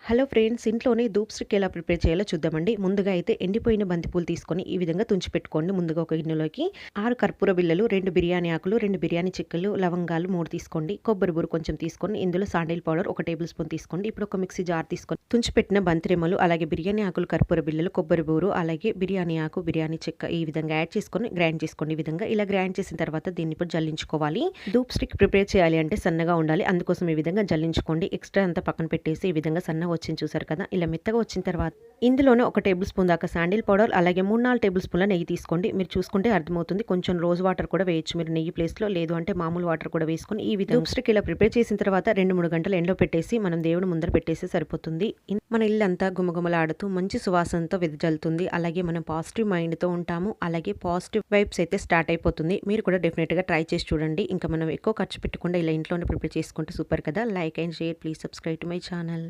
Hello friends, ఇంట్లోనే dhoop stick ఎలా prepare చేయాలో చూద్దామండి. ముందుగా అయితే ఎండిపోయిన బంతిపూలు తీసుకొని ఈ విధంగా తుంచిపెట్టుకోండి. ముందుగా ఒక గిన్నెలోకి 6 కర్పూర బిళ్ళలు, 2 బిర్యానీ ఆకులు, 2 బిర్యానీ చెక్కలు, లవంగాలు 3 తీసుకోండి. కొబ్బరి బూరు కొంచెం తీసుకొని ఇందులో శాండిల్ పౌడర్ 1 టేబుల్ స్పూన్ తీసుకోండి. ఇప్పుడు ఒక మిక్సీ జార్ తీసుకొని తుంచిపెట్టిన బంతిరెమ్మలు, అలాగే బిర్యానీ ఆకులు, కర్పూర బిళ్ళలు, కొబ్బరి బూరు, అలాగే బిర్యానీ ఆకు, బిర్యానీ చెక్క ఈ విధంగా యాడ్ చేసుకొని గ్రైండ్ చేసుకోండి. ఈ విధంగా ఇలా గ్రైండ్ చేసిన తర్వాత దీన్ని ఇప్పుడు జల్లించుకోవాలి. ధూప్ స్టిక్ ప్రిపేర్ చేయాలి అంటే సన్నగా ఉండాలి. అందుకోసం ఈ విధంగా జల్లించుకోండి. ఎక్స్ట్రా అంతా పక్కన పెట్టేసి ఈ విధంగా సన్నగా వచ్చింది చూసారు కదా. ఇలా మెత్తగా వచ్చిన తర్వాత ఇందులోనే 1 టేబుల్ స్పూన్ దాకా శాండిల్ పౌడర్, అలాగే 3-4 టేబుల్ స్పూన్ల నెయ్యి తీసుకోండి. మీరు చూసుకుంటే అర్థమవుతుంది. కొంచెం రోజ్ వాటర్ కూడా వేయొచ్చు మీరు నెయ్యి ప్లేస్లో, లేదు అంటే మామూలు వాటర్ కూడా వేసుకొని ఈ విధంగా ధూప్ స్టిక్ ఇలా ప్రిపేర్ చేసిన తర్వాత 2-3 గంటలు ఎండలో పెట్టేసి మనం దేవుడి ముందర పెట్టేసి సరిపోతుంది. మన ఇల్లంతా గుమగుమలాడుతూ మంచి సువాసనతో వెదజల్లుతుంది. అలాగే మనం పాజిటివ్ మైండ్తో ఉంటాము. అలాగే పాజిటివ్ వైబ్స్ అయితే స్టార్ట్ అయిపోతుంది. మీరు కూడా డెఫినెట్గా ట్రై చేసి చూడండి. ఇంకా మనం ఎక్కువ ఖర్చు పెట్టకుండా ఇలా ఇంట్లోనే ప్రిపేర్ చేసుకుంటే సూపర్ కదా. Like and share, please subscribe to my channel.